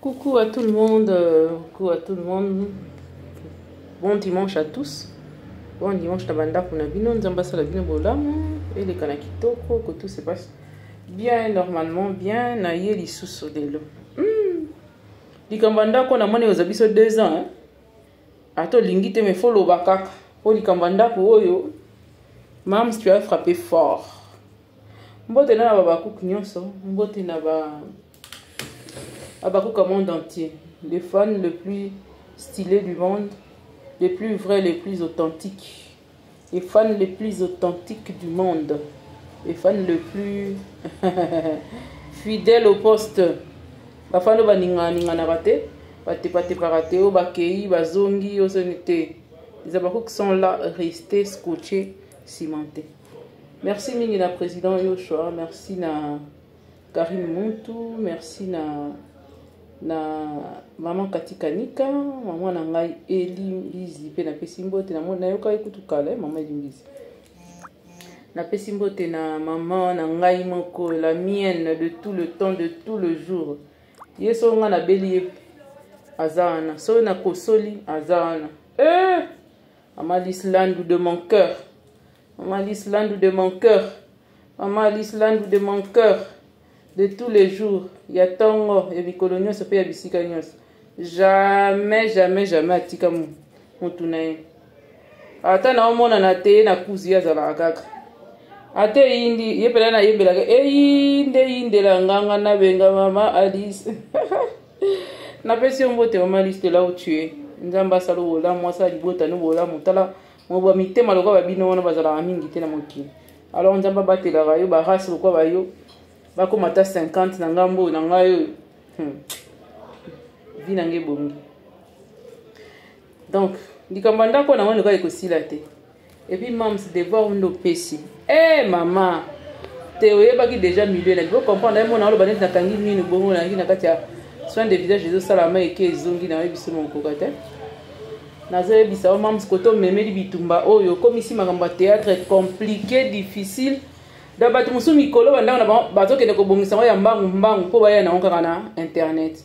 Coucou à tout le monde, coucou à tout le monde. Bon dimanche à tous. Bon dimanche tabanda kuna bino nzamba sala bino bolamu et les kanakitoko que tout se passe bien normalement bien na yeli suso delo. Likambanda ko na mone ozabiso 2 ans hein. Ato lingite me follow bakaka. Po likambanda ko oyo. Mams tu as frappé fort. Mbote na baba ku nyonso, mbote na ba Abakouk au monde entier, les fans les plus stylés du monde, les plus vrais, les plus authentiques, les fans les plus authentiques du monde, les fans les plus fidèles au poste. Les fans les Abakouk sont là, restés, scotchés, cimentés. Merci Mingina Président Yoshua, merci na Karim Muntu, merci na maman Katikanika, maman nangai Eli Lizi pe na pesimbo te na mona yoka ekutu kale maman Lizi. Na pesimbo te na maman nangai moko la mienne de tout le temps de tout le jour. Yeso nga na beli azana, so na kosoli azana. Maman l'Islande de mon cœur. Maman l'Islande de mon cœur. Maman l'Islande de mon cœur. De tous les jours, il y a tango, il y a bikolonio, ça peut y avoir jamais, jamais, jamais atika mutunaye. Ata na omona na te na kuzi ya zala kaka. Ate indi, yepela na yebela inde la nganga na benga mama Alice. Na pesi mbote mama Alice te la où tu es. Nzamba salo bola mwasa libota no bola mutala mwa mitema lokwa babino wana bazala mingi te na moki. Alors nzamba batela rayo ba race lokwa bayo. Bako mata 50 na ngambo na ngayo vinange bongi. Donc likambanda ko na mwana ka ekosila te. Et puis mams devoir ndo pesi. Maman te oyeba ki déjà milieu na bo comprendre mo na lo banet na kangi minu bongo na kina kati ya soin de visage Jésus salama eke ezongi na yebiso mon kokate. Na zo yebisa o mams koto memeli bitumba oyo komisi makamba théâtre compliqué difficile. D'abord, tout le monde mikolo banda na bazo ke ko bongisa ya mbangu po baya na onka na internet.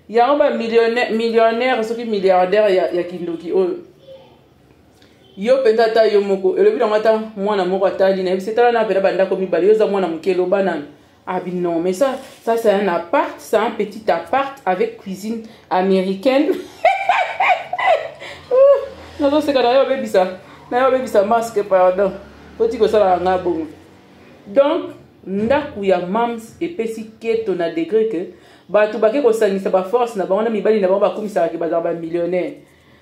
Ya ba millionnaire soki milliardaire ya kindoki oyo. Yo penda ta yo moko elobi na ngata mwana moko atali na bisetala na pela banda ko mibali yo za mwana mukelo banana. Ah ben non, mais ça c'est un appart, c'est un petit appart avec cuisine américaine. Non, c'est quand yo baby ça. Na yo baby ça masque pardon. Donc, ndaku ya mams epesi keto na degré que batu bake ko sangisa ba force na bana mibali na ba komisa ke bazaba millionnaire.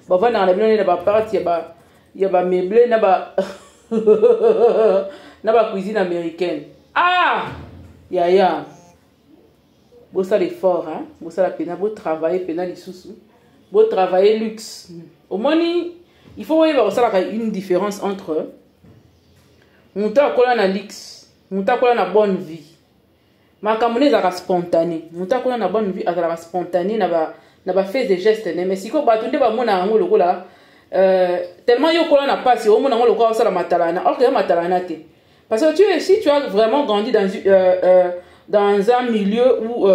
Ba vana na millionnaire na ba parti ya ba meublé na ba na ba cuisine américaine. Ya. Bo ça l'effort hein, bo ça la pena bo travailler pena lisusu. Bo travailler luxe. Au moni, il faut voir ça une différence entre Mouta kola na lix, mouta kola na bonne vie. Makamone zaka spontané. Mouta kola na bonne vie, azala spontané na ba fait des gestes mais siko batunde ba mona ngo lokola tellement yo kola na passe o mona ngo lokola sala matalana. Or que matalana te. Parce que si tu as vraiment grandi dans un milieu où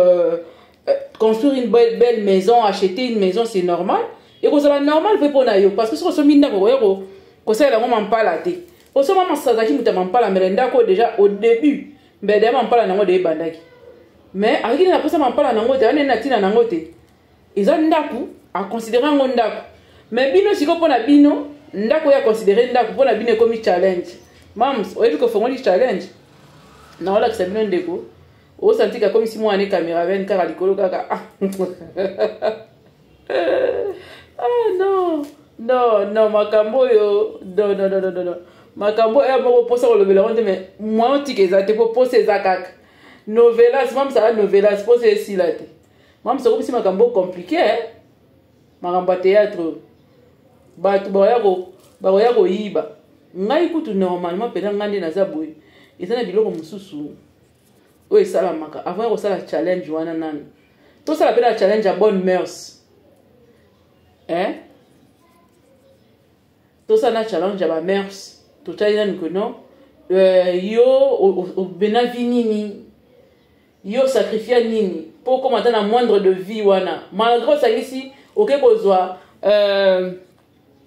construire une belle maison, acheter une maison c'est normal et que ça normal fait pour na yo parce que sur ce minda ko ça la ngoma mpala te. Au moment où ça m'a pas la merenda déjà au début mais déjà m'a pas la nango de bandaki mais avec la personne m'a pas la nango de on est natina nango te ils ont ndaku à considérer un ndaku mais bino siko pona bino ndaku ya considérer ndaku pona bino comme challenge mams oyebi ko fongo challenge na wala que ça bino ndeko o senti comme si moi ane caméra 24 à likolo kaka non makambo yo non makambo ya moko posa ko lobela onde mais moi tike za te po posa za kaka novelas mam ça novelas posa esi la te mam ça comme si makambo compliqué hein makambo théâtre batu ba ya ko yiba ngai kutu normalement pena ngande na za boy ezana biloko mususu o esala maka avant ko sala challenge wana nani to sala pena challenge à bonne mœurs hein to sala challenge à ba mœurs totalina nikono yo au benavi nini yo sacrifier nini pour commenter na moindre de vie wana malgré ça ici ok kozwa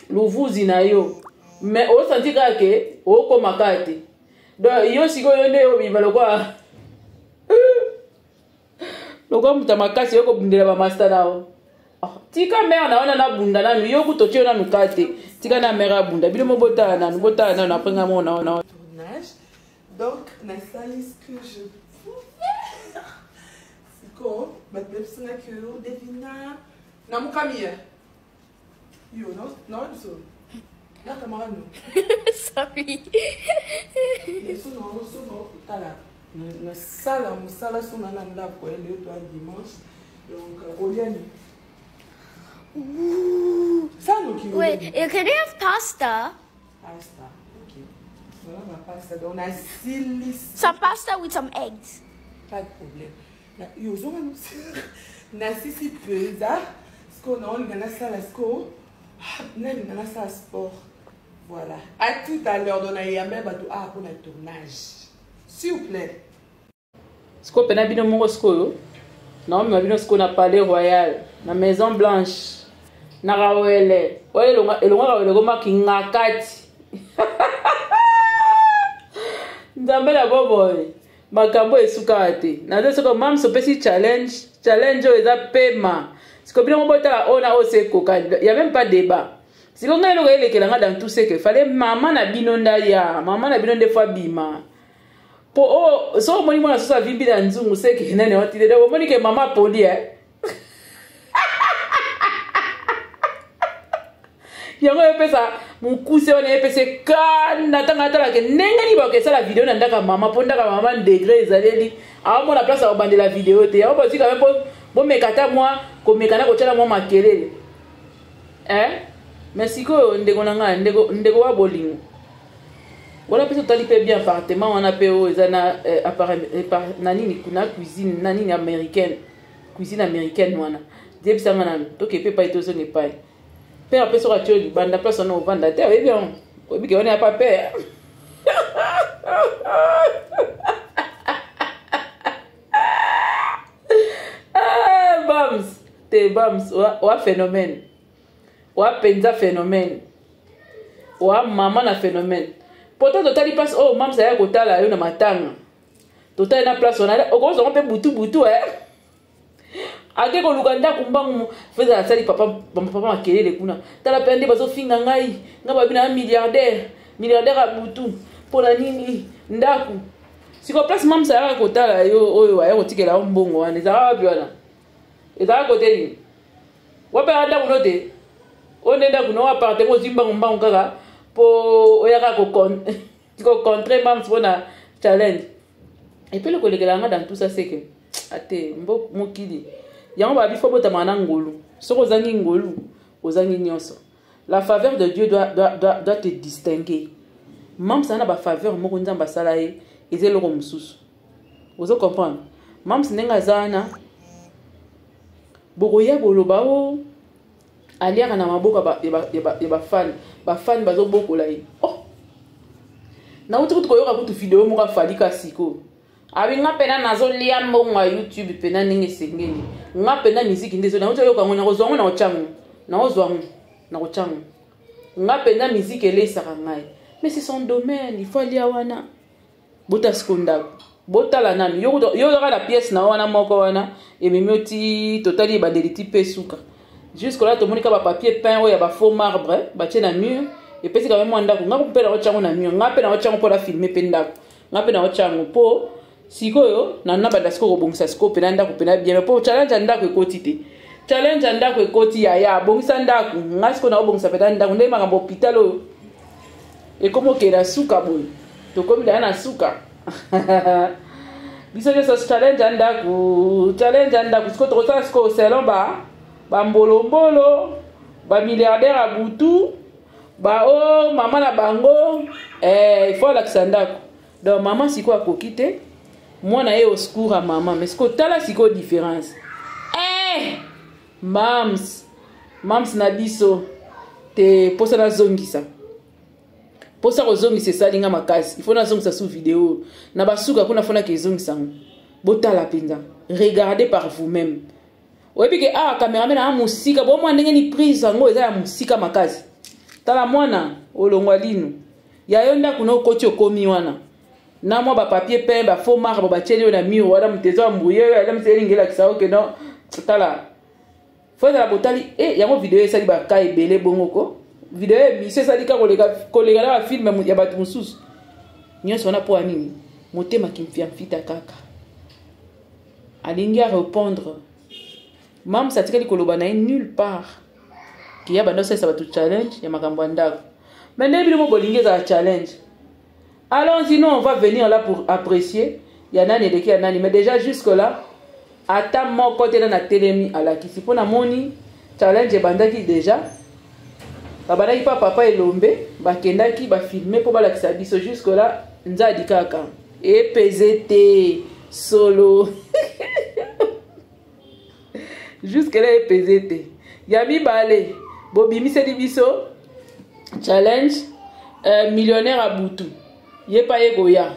luvuzi na yo mais o senti kake o komakate donc yo sikoyo nde obima lokwa lokwa muta makasi yo kobundela ba master nao tika mère na wana na bunda na yo kutoche na nukate tika na mère bunda bilo mobota na après ngamo na tournage donc na salis que je pouvais siko ba pepsina que yo devina na mukamia yo non so na camarade sorry eso no tala na sala musala sona na ndako ele to dimanche donc oliani wait, can you have pasta? Pasta, okay. Voilà ma pasta. Donc on a silly. Some pasta with some eggs. Pas de problème. Yo, zo manu. Na sisi pizza. Sko na on gana sala sko. Na gana sala sport. Voilà. À tout à l'heure on a yambe bato pour le tournage. S'il vous plaît. Sko pena bino mongo sko yo. Non, mais bino sko na palais royal, na Maison Blanche. Na rawele elonga rawele goma kingakati nzambe la boboy makambo esukate na nzo soko mam so pesi challenge eza pema siko bino mobota ona oseko ka ya même pas débat siko ngelo ko elekela nga dans tout ce que fallait maman na bino ndaya maman na bino nde fois bima po o so moni mona so vimbi na nzungu seke nene otile de moni ke mama poli yango epesa mukuse wana epesa kana tanga tala ke nengani ba ke sala vidéo na ndaka mama po ndaka mama degré ezaleli awa la place abande la vidéo te awa ba sika bo mekata moi ko mekana ko tala moi makelele merci ko ndeko nanga ndeko wa bolingo wala pesa tali pe bien appartement wana pe o ezana na nini kuna cuisine na nini américaine cuisine américaine wana debisa ngana to ke pe pa itozo ne pa père après sur la télé banda place on vendre terre et bien on n'a pas peur bams te bams wa phénomène wa penza phénomène wa maman na phénomène pourtant total il passe oh mam ça ya kotala yo na matanga total na place on a on peut butu ake ko lukanda kumbangu feza asali papa makelele kuna tala pende bazo finga ngai ngaba bina milliardaire abutu pona nini ndaku siko place mam sa ko tala yo oyo ayo tikela mbongo wana za wapi wana eza ko teli wape anda kunote onenda kuno aparte ko zimbangu mbangu kaka po oyaka ko contre mam bona challenge et puis le collègue là dans tout ça c'est que ate mbo mokili yango ba bifo botama na ngolu soko zangi ngolu ozangi nyonso la faveur de Dieu doit te distinguer mam sana ba faveur moko nzamba sala ye ezelo ko mususu ozo comprendre mam sinenga zana bokoya boloba o aliaka na maboka ba fan bazo bokola ye oh na uti koyoka kutu video moko falika siko abi nga pena nazo lia mbongo YouTube pena ninge sengeni nga pena musique ndezo na uti yoka ngona kozwango na ochangu na ozwango na ochangu nga pena musique elesa ngai mais c'est son domaine il faut lia wana bota skonda bota la nani yo la pièce na wana moko wana et mimioti totali ba deliti pesuka jusque là to monika ba papier peint oya ba faux marbre ba tena mur et puis quand même anda ko nga ko pela ochangu na mur nga pena ochangu pour la filmer penda nga pena ochangu po sikoyo na nabanda siko bongisa siko pena ndako pena bien po challenge ndako ekoti te challenge ndako ekoti ya bongisa ndako ngasiko na bongisa pena ndako ndema makambo hôpital o e komo kera suka boy to komi da na suka biso je so challenge ndako siko to sa siko selon ba mbolo ba milliardaire abutu ba o mama na bango il faut la kisandako donc maman siko akokite moi na ye au secours à maman mais ce que tala siko différence mams na biso te posa na zongisa posa ko zongisa salinga makasi il faut na zongisa sous vidéo na basuka kuna fona ke zongisa botala penza. Regardez par vous-même. Oyebi ke cameraman a musika bo mwa ndenge ni prise ngo eza ya musika makasi. Tala mwana olongwa linu. Ya yonda kuno koti okomi wana. Na mwa ba papier peint ba faux marbre ba tcheli na mur wala mtezo mbouye ya mteli ngela kisao ke non. Tala. Faut la botali yango vidéo esali ba ka ebele bongoko. Vidéo mise esali ka kolega na film ya batu mususu. Nyonso na po anini. Motema kimfia mfita kaka. Alingi a répondre. Mam satikali koloba na nulle part. Ki ya bando ça va tout challenge ya makambo ndako. Mais nebi mo bolinge za challenge. Allons-y, nous on va venir là pour apprécier. Ya nani de ki ya nani mais déjà jusque là ata mon côté na telemi ala kisi pona moni challenge bandaki déjà. Babana pa papa elombe bakendaki ba filmer pour bala kisa biso jusque là nzadi kaka. Et PZT solo. Jusque là PZT. Yami balé. Bobimi se biso challenge millionnaire à Boutou. Ye pa ye goya.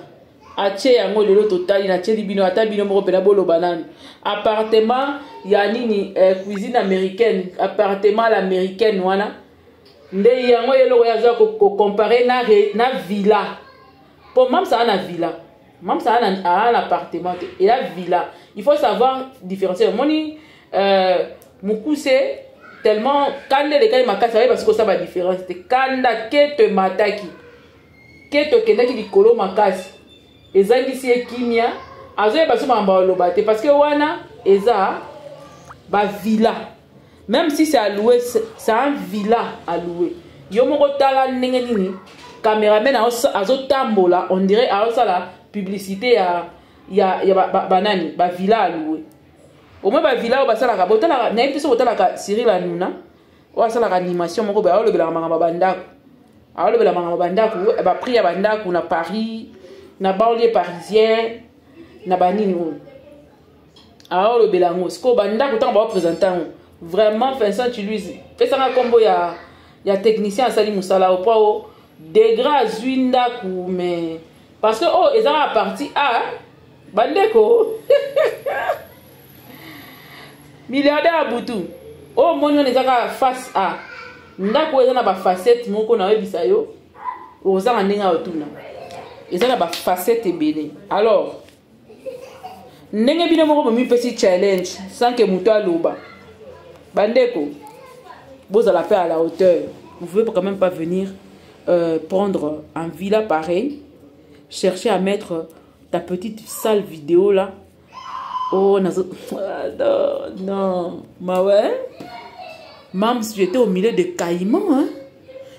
Ache yango lelo total na che libino ata bino moko pena bolo banane. Appartement ya nini cuisine américaine, appartement l'américaine wana. Nde yango yelo ya za ko comparer na villa. Pour même ça na villa. Même ça a un appartement et la villa. Il faut savoir différencier. Moni Mukuse tellement quand les cas makasa parce que ça va différence. Kanda kete mataki. Kete kendaki likolo makasi. Ezangi si ekimia. Azoye baso mamba lobate parce que wana eza ba villa. Même si c'est alloué, c'est un villa alloué. Yo moko tala ndenge nini caméraman azo tambola on dirait ça la publicité ya banani ba villa alloué. Au moins ba villa ba sala ka botala na yebite so botala ka Cyril Hanouna o sala ka animation moko ba olobela mangamba bandako. A olobela mangamba bandako ba prix ya bandako na Paris na banlieue parisienne na banini o. A olobela ngo sko bandako tant ba présenter vraiment Vincent Tuluizi. Fait ça combo ya technicien Sali Moussala au point degré zwinda ku mais parce que oh ils ont la partie A bandeko milliardaire à Boutou oh mon on ezaka face A ndako eza na ba facette moko na webisa yo oza ndinga otuna eza na ba facette ebele alors ndenge bino moko mi petit challenge sans que muto aloba bandeko vous allez faire à la hauteur. Vous pouvez quand même pas venir prendre un villa pareil, chercher à mettre ta petite salle vidéo là. Oh non, ma ouais. Même si tu étais au milieu de caïmans, hein,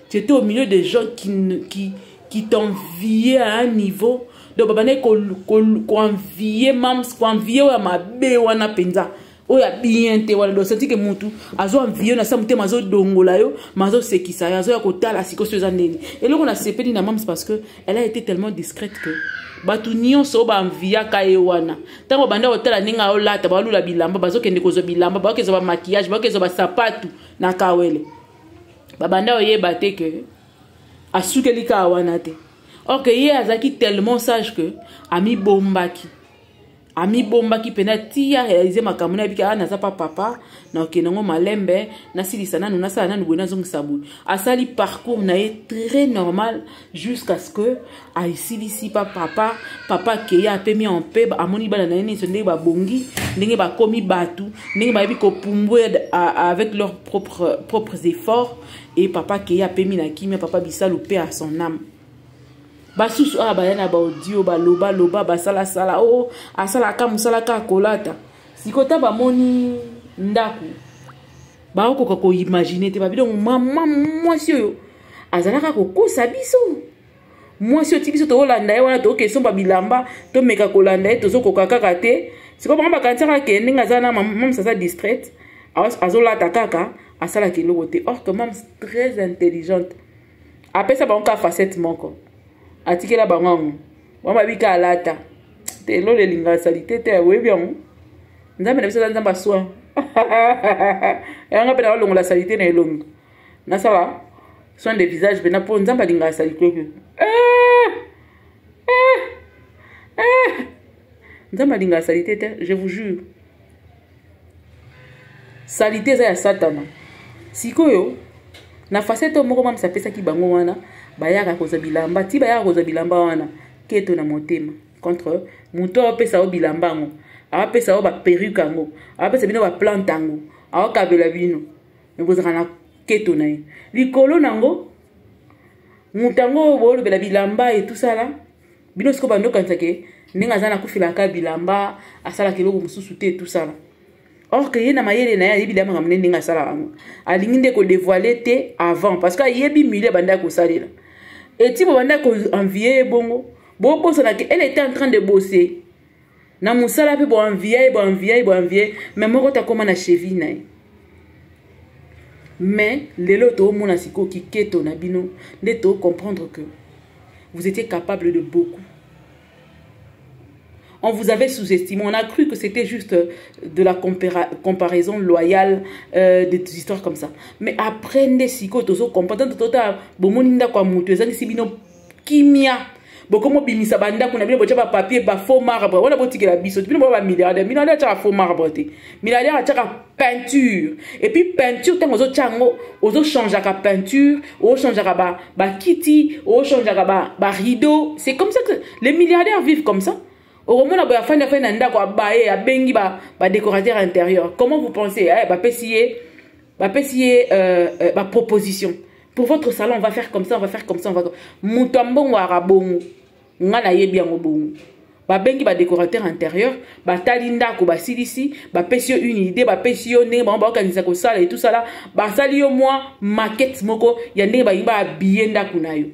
tu étais au milieu de gens qui t'enviaient à un niveau. Donc babane qu'on enviait même qu'on enviait à ma bé ou à na penza. Oya bien te wala do senti que mutu azo envier na samute mazo dongola yo mazo sekisa azo ya kotala siko soza neni et là on a sepeli na mams parce que elle a été tellement discrète que batu nyonso ba envia ka ewana tango banda hotela ninga olata ba lula bilamba bazo kende kozo bilamba ba kezo ba maquillage ba kezo ba sapatu na kawele ba banda oyeba te que asukeli ka wana te or que ye azaki tellement sage que ami bombaki qui penati a réalisé ma kamuna bika na zapa papa na okenango malembe na silisana na sala na ngwena zongi sabu asali parcours na très normal jusqu'à ce que a ici papa qui a pemi en paix amoni bana na nini sonde ba bongi ndenge ba komi batu ndenge ba bi ko pumbwe avec leurs propres efforts et papa qui a pemi na kimia papa bisalu paix à son âme. Basusu bayana ba audio ba loba ba sala oh asala ka musala ka kolata sikota ba moni ndaku ba ko imaginer te ba bidon mama mwasi yo azalaka ko kosa biso mwasi yo tibiso to olanda wana to ke somba bilamba to meka kolanda to zo ko kaka te siko ba kantsaka ke ndinga zana mam sasa distraite azolata kaka asala ke logote or que mam très intelligente après ça ba on ka facette moko atikela bango wama bika alata te lo le linga salite te we bien nzambe na biso nzamba soin yanga pena longo la salite na elongo na sawa soin de visage pena po nzamba linga salite Nzamalinga salité, je vous jure. Salité za ya satana. Sikoyo, na facette moko mam sapesa ki bango wana, bayaka koza bilamba, ti bayaka koza bilamba wana, keto na motema. Contre, muto apesa o bilamba ngo, apesa o ba perruque ngo, apesa bino ba plante ngo, akabela bino. Nkozaka na keto na ye. Likolo nango, mutango bolo bela bilamba et tout ça là. Bino siko bando kansake, ninga zana kufilaka bilamba, asala kiloko mususu te tout ça là. Or que yena mayele na ya bilamba ngamne ninga sala ango. Alinginde ko dévoiler te avant parce que yebi mille banda ko salela. Et ti banda ko envier bongo, bo posana que elle était en train de bosser. Na musala pe bo envier, mais moko ta koma na cheville na. Mais les loto mona siko ki keto na bino, ne to comprendre que vous étiez capable de beaucoup. On vous avait sous-estimé. On a cru que c'était juste de la comparaison loyale, des histoires comme ça. Mais apprenez si vous comprenez total, bomoninda kwa mutu ezangi sibino kimia. Bokomo bimisa banda kuna bino bocha ba papier ba faux marbre. Wala botiki la biso. Bino ba milliardaire. Milliardaire cha faux marbre te. Milliardaire cha peinture. Et puis peinture tant ozo chango, ozo changer ka peinture, ozo changer ba kiti, ozo changer ba rideau. C'est comme ça que les milliardaires vivent comme ça. Au moment où on a fait un décorateur intérieur, comment vous pensez? Ma proposition. Pour votre salon, on va faire comme ça, on va faire comme ça, on va. Moutombon ou arabon, on a bien au bon. Bengi décorateur intérieur, talinda ko silisi, pesio une idée, pesio ne, organiser ko sala et tout ça là, sali au moins maquette moko, yande ba habiller ndakunayo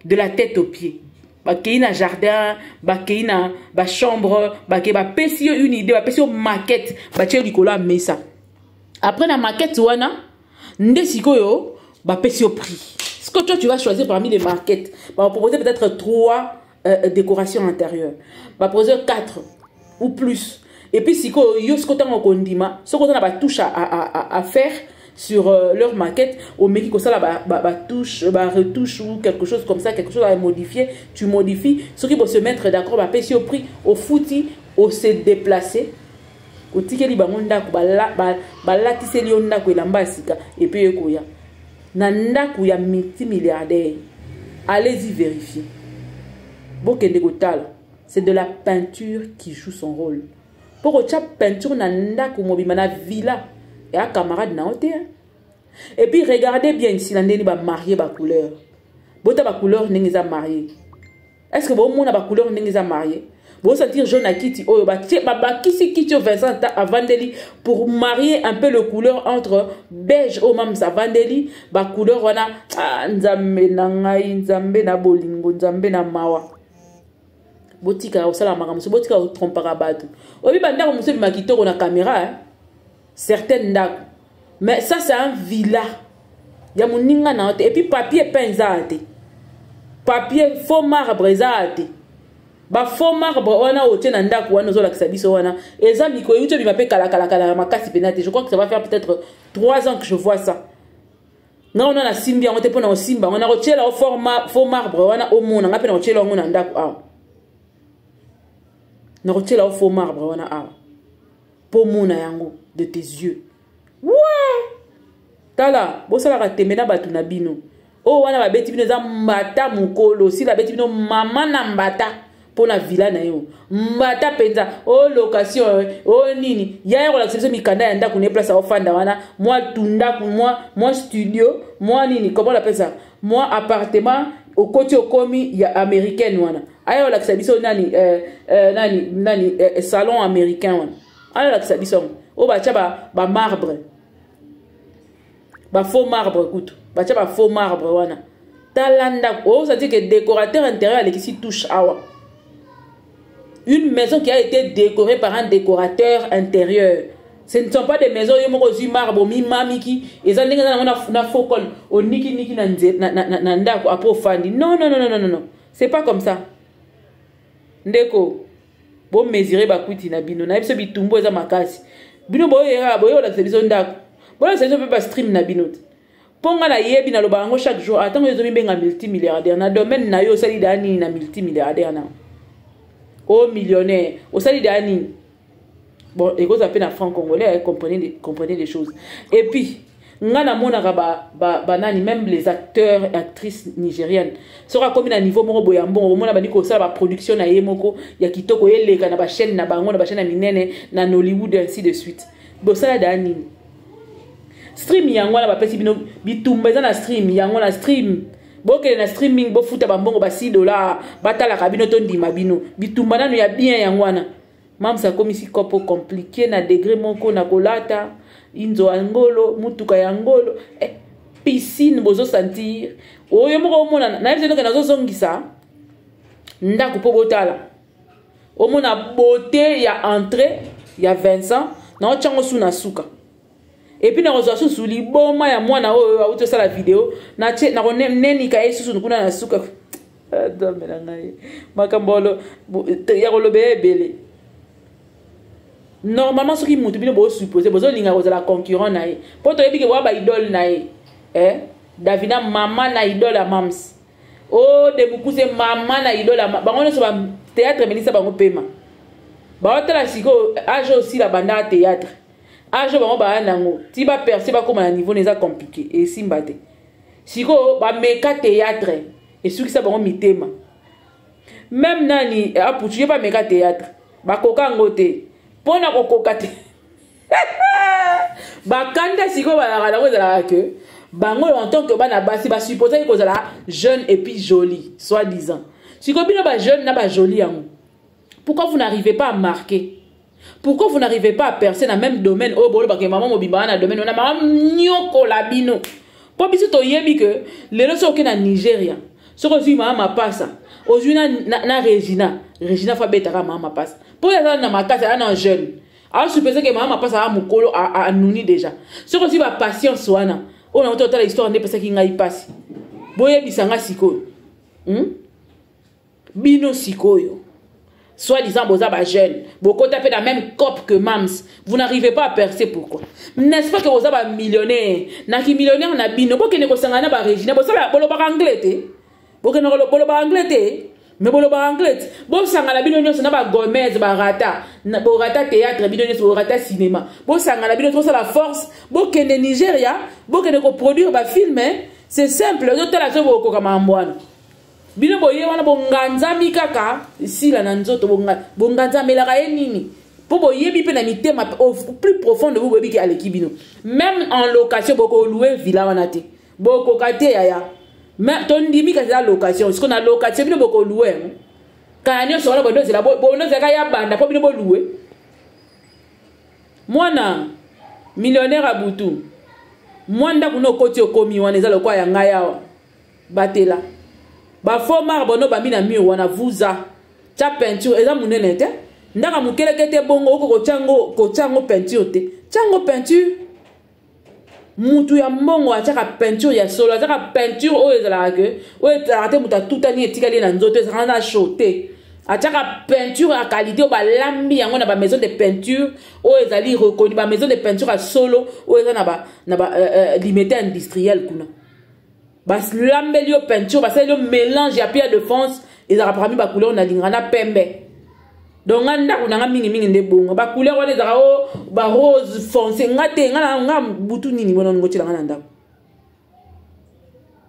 de la tête aux pieds. Bakei na jardin, bakei na ba chambre, bakei ba pesio une idée, ba pesio maquette, ba tche likola mesa. Après la maquette wana, nde sikoyo ba pesio prix. Ce que toi tu vas choisir parmi les maquettes, va proposer peut-être 3 décorations intérieures. Va proposer 4 ou plus. Et puis sikoyo yo ce que tu as kondima, ce que tu as touche à faire sur leur maquette, au mec qui ça touche, retouche ou quelque chose comme ça, quelque chose à modifier, tu modifies. Ceux qui vont se mettre d'accord, payer au prix, au fouti, au se déplacer, au ticket li bangonda ko bala tiseli onda ko lamba sika et puis ekoya. Nanda ko ya multimilliardaire. Allez-y vérifier. Bokende kotal, c'est de la peinture qui joue son rôle. Pour que peinture nanda ko mobimana villa. Et un camarade n'a pas. Et puis regardez bien ici, l'année va marier la couleur. Bota la couleur n'est pas marié. Est-ce que vous avez la couleur n'est pas marié? Vous sentir jaune à Kitty, oh bah qui Kitty Vincent à Vandeli pour marier un peu le couleur entre beige au même ça Vandeli, bah couleur wana nzambe na ngai nzambe na bolingo nzambe na mawa. Botika au salama comme ça, botika au trompara batu. Obi banda comme ça makito na caméra hein. Certaines dates. Mais ça, c'est un villa. Il y a mon ninga na et puis papier peint zate. Papier faux marbre zate. Ba faux marbre on a oté na ndako wana zo la kisabiso wana. Ezami ko yuto bi mape kala makasi penate. Je crois que ça va faire peut-être 3 ans que je vois ça. Non on a la simbi on te pona au simba. On a oté la faux marbre wana au mona ngape na oté la ngona ndako a. Na oté la faux marbre wana a. Po mona yango de tes yeux. Ouais! Tala, bo sala ka temena batu na bino. Oh wana ba beti bino za mbata mukolo, si la beti bino mama na mbata pona villa na yo. Mbata penza, oh location, oh nini. Ya yo la section mikanda yanda kune place a ofanda wana, moi tunda moi studio, moi nini, comment on appelle ça? Moi appartement au côté au komi ya américaine wana. Ayo la section nani salon américain wana. Ayo la section oh ba marbre. Ba faux marbre écoute. Ba faux marbre wana. Talanda oh ça dit que décorateur intérieur qui s'y touche awa. Une maison qui a été décorée par un décorateur intérieur. Ce ne sont pas des maisons qui marbre mi mamiki et ça na faux col au niki na ndako apo fandi. Non. C'est pas comme ça. Ndeko bon mesurer ba kuti na bino na biso bitumbo eza makasi. Bino boyo la biso ndako. Boyo ça peut pas stream na bino. Ponga na yebi na loba ngo chaque jour attends ezo mi benga multimilliardaire na domaine na yo sali dani na multimilliardaire na. Oh millionnaire. Au salut d'Anine. Bon, et vous appelez en franc-congolais, comprenez les choses. Et puis, ngana monaka banani même les acteurs et actrices nigériennes sera comme à niveau moko boyambon au mona baniko ça ba production na yemoko ya kitoko eleka na ba chaîne na bango na ba chaîne na minene na Hollywood ainsi de suite. Bo sala dani. Stream yango na ba pesi bino bitumba za na stream yango na stream. Boke na streaming bo futa ba mbongo ba $6 batala ka bino to ndima bino. Bitumba nanu ya bien yango na. Mam sa komisi kopo compliqué na degré moko na kolata. Inzo angolo, mutuka yangolo, piscine bozo sentir. Oyo moko omona na yebise noke nazo zongisa. Ndako po botala. Omona beauté ya entrée ya Vincent na ochango su na suka. Et puis na rezo su liboma ya mwana oyo auto sala vidéo na che na neni ka yesu su kuna na suka. Domela ngai. Makambolo ya kolobe ebele. Normalement, ce qui m'a dit, c'est supposé que vous la concurrent. Pour te dire que vous avez idole, Davina, maman na idole à Mams. Oh, de beaucoup, c'est maman na idole à Mams. On est sur le théâtre, mais ça va au paiement. Bah, on a aussi la bande à théâtre. Âge, on va nango. Si va percer, va comme à un niveau n'est pas compliqué. Et si mbate. Si go, bah, méca théâtre. Et ceux qui savent on mitema. Même nani, pour tu pas méca théâtre. Bah, coca ngote. Pona kokokate bakanda siko balaka kozala que bango en tant que bana basi ba supposer que kozala jeune et puis jolie soi-disant siko bino ba jeune na ba jolie yango. Pourquoi vous n'arrivez pas à marquer? Pourquoi vous n'arrivez pas à percer dans le même domaine? Oh bolo ba ke maman mobimba na domaine on a maman nyoko la bino po biso to yebi que les loso ke na Nigeria soko zui maman passa ozui na Regina fa betaka maman passa. Pour les gens dans ma case, il y a un jeune. Alors, je suppose que maman passe à Mukolo à Nouni déjà. Ce que tu vas patience, on a entendu l'histoire de personnes qui n'aillent pas. Boye bisanga siko. Bino siko yo. Soit disant, vous êtes jeune. Beaucoup tapez la même cop que Mams. Vous n'arrivez pas à percer pourquoi. N'est-ce pas que vous êtes millionnaire? Naki millionnaire na bino. Pourquoi ne kosangana ba Regina? Vous savez, bolo ba anglais. Pourquoi ne bolo ba anglais? Mais bon, le anglais, bon, ça la bino nyonso na ba Gomez barata, na borata théâtre, bino nyonso borata cinéma. Bon, ça la bino ça la force, bon que ne Nigeria, bon que ne ko produire ba film, c'est simple, d'autres la so ko kama mbwana. Bino boye wana bonganza mikaka, ici la nanzoto bonganza melaka nini. Pour boye bi pe na mitema au plus profond de vous boye ki aleki bino. Même en location boko louer villa wana te. Boko kate yaya. Mais ton dimi que c'est la location, ce qu'on a location, bien beaucoup loué. Quand on sur la bonne c'est la bonne c'est kaya banda, pas bien beaucoup loué. Moi na millionnaire à Boutou. Moi nda kuno koti okomi wana ezalo kwa ya ngaya batela. Ba fo marbre no ba mina mur wana vuza. Cha peinture eza munene te. Ndaka mukelekete bongo oko ko chango peinture te. Chango peinture mutu ya mbongo ataka peinture ya solo ataka peinture o ezala ke o etarate muta tutani etikali na nzoto ezana shoté ataka peinture à qualité o ba lambi yango na ba maison de peinture o ezali reconnu ba maison de peinture à solo o ezana na ba limité industriel kuna ba lambeli o peinture ba sali o mélange ya pierre de France ezala parmi ba couleur na lingana pembe. Donc nganda kunanga mingi nde bongo ba couleur wana ezaka o ba rose foncé ngate nga butu nini bona ngoti la nganda.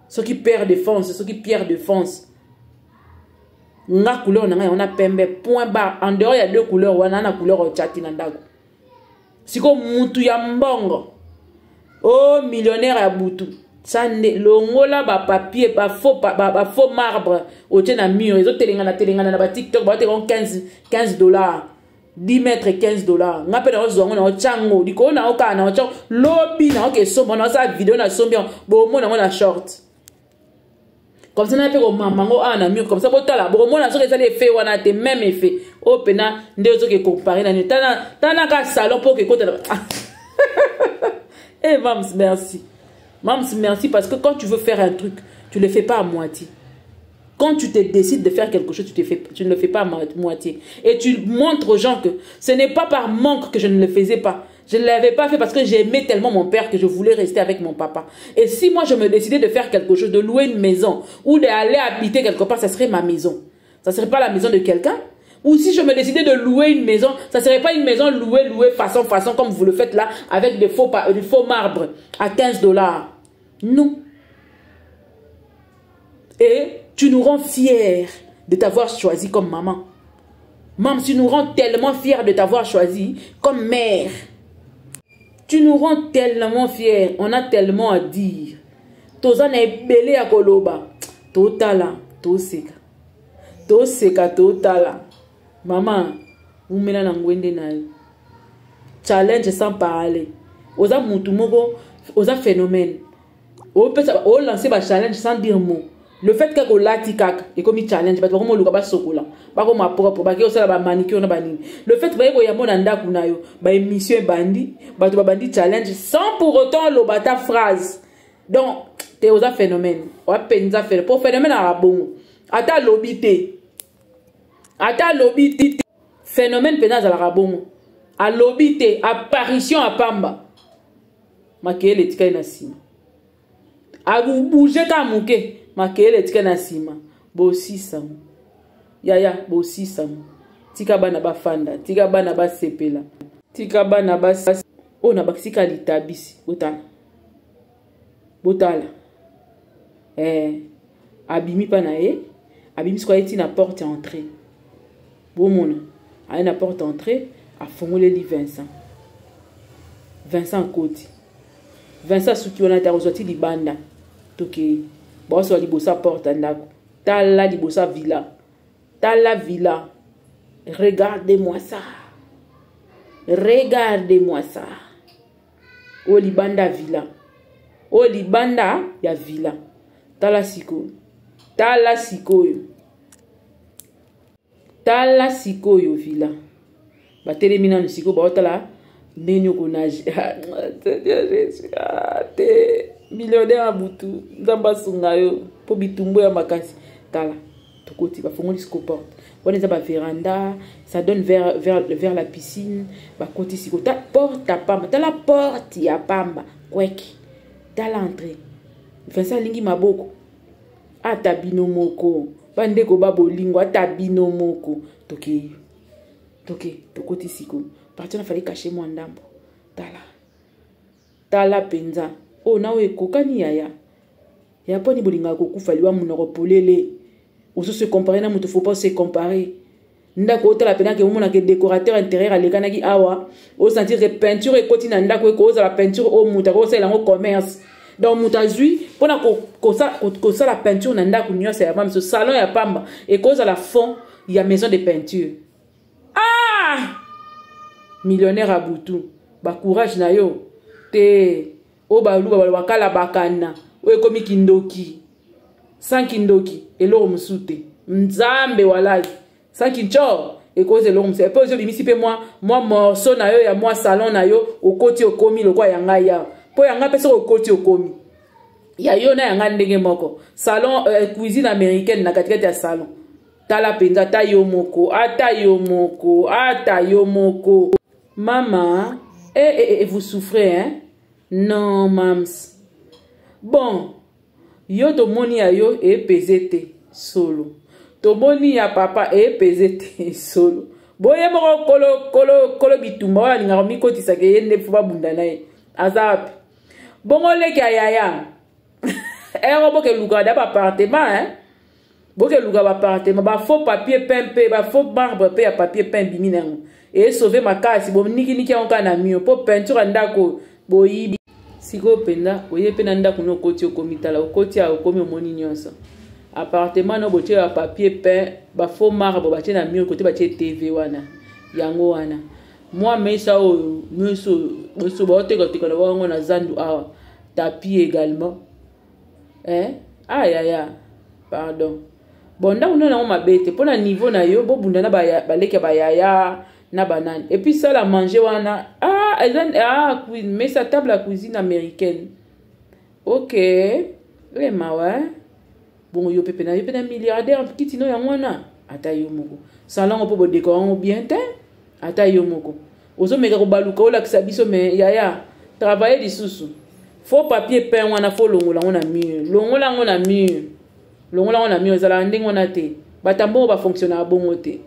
Ce qui perd de France, ce qui perd de France. Nga couleur nanga on a pembe point bas en dehors il y a deux couleurs wana na couleur chati na ndago. Siko mutu ya mbongo. Oh millionnaire ya butu. Sande longola ba papier ba faux marbre au tena mur les autres telengana na ba TikTok ba te $15 10 mètres $15 ngape na ozongo na chango diko na oka na ocho lobby na oke so na sa vidéo na sombion bo mo na short comme ça na pe ko mamango ana mur comme ça botala bo mo na so que ça les fait wana te même effet o pena ndezo ke comparer na tana ka salon pour que kota eh Mams merci. Mams, merci parce que quand tu veux faire un truc, tu ne le fais pas à moitié. Quand tu te décides de faire quelque chose, tu ne le fais pas à moitié. Et tu montres aux gens que ce n'est pas par manque que je ne le faisais pas. Je ne l'avais pas fait parce que j'aimais tellement mon père que je voulais rester avec mon papa. Et si moi je me décidais de faire quelque chose, de louer une maison ou d'aller habiter quelque part, ça serait ma maison. Ça ne serait pas la maison de quelqu'un. Ou si je me décidais de louer une maison, ça ne serait pas une maison louée façon comme vous le faites là, avec des faux marbres à 15 $. Non. Et tu nous rends fiers de t'avoir choisi comme maman. Maman, tu nous rends tellement fiers de t'avoir choisi comme mère. Tu nous rends tellement fiers. On a tellement à dire. Tozan est belé à Koloba. Totala, toseka. Toseka, totala. Maman, vous mettez dans le challenge sans parler. Osa mutumoko, osa phénomène. On peut lancer un challenge sans dire mot. Le fait que vous lati kaka et comme challenge parce que comme luka ba sokola ba ko ma propre ba ke osala ba manicure na banini le fait que ba ko yamona ndaku na yo ba émission bandi ba to ba bandi challenge sans pour autant le bata phrase donc te oza phénomène wa penza faire pour phénomène à bon ata lobité phénomène penza à la bon à lobité apparition à pamba makele tika na sima a vous bouger ka muke makele tika na sima bosi sam yaya bosi sam tika bana bafanda tika bana basepela tika bana bas o na bakisika litabisi botala abimi pa na ye abimi kwa eti na porte entrée bomona a na porte entrée a fongole li Vincent Koti Vincent suki wana ta ozoti libanda toke boso libosa porte ndako tala libosa villa regardez-moi ça o libanda villa o libanda ya villa tala sikoyo villa batelemina no siko ba tala ndeni okonaje te millionnaire à butu nzamba sungayo po bitumbo ya makasi tala tokoti ba fongoli siko porte on ba véranda ça donne vers la piscine ba koti siko ta porte à pamba tala porte ya pamba kweki tala entrée Vincent lingi maboko ata binomoko bandeko babolingo ata binomoko toke tokoti siko parti na fallait cacher moi ndambo tala penza o na we kokani yaya ya poni bolinga kokufa liwa munoko polele oso se comparer na mutu faut pas se comparer ndako otala pena ke mona ke décorateur intérieur alekana ki awa o sentir que peinture e koti na ndako ko oza la peinture o muta ko sala ngo commerce donc muta zui pona ko sa la peinture na ndako nyose ya pamba ce salon ya pamba e ko la fond ya maison de peinture millionnaire à butu ba courage na yo te o ba luba ba kala bakana o ekomi kindoki sans kindoki eloro musute nzambe walazi sans kincho ekoze eloro musute pe ozo bimisi pe moi morceau na yo ya moi salon na yo okoti okomi lokwa yanga ya po yanga pe so okoti okomi ya yo na yanga ndenge moko salon cuisine américaine na katikati ya salon tala penza ata yo moko Maman, vous souffrez, hein? Non, mams. Bon, yo to moni ya yo e pesete solo. To moni ya papa e pesete solo. Boye moko kolo bitumba wa linga mi koti sake yende fuba bundana ye. Azap. Bongo leki ayaya. Boke luka da appartement, hein? Boke luka ba appartement, ba faux papier peint ba faux marbre pe ya papier peint biminango. Et sauver ma casse bon niki onka na mio po peinture ndako boyibi siko penda oye pena ndako no koti okomitala okoti a okomi omoni nyonso appartement no botie ya papier peint ba faux marbre ba tie na mio côté ba tie TV wana yango wana moi mesa o nyonso boso ba oteka na wango na zandu awa tapis également ya pardon bon ndako no na mabete pona niveau na yo bo bunda na ba leke ba yaya na banane et puis ça la manger wana mais sa table à cuisine américaine ok mawa bon yo pepe na milliardaire kitino ya mwana ata yo moko salon po bo décorer bien te ata yo moko ozo meka ko baluka ola kisabiso me yaya travailler lisusu faux papier peint wana fo longola ngona mur ezala ndenge wana te batambo ba fonctionner bongo te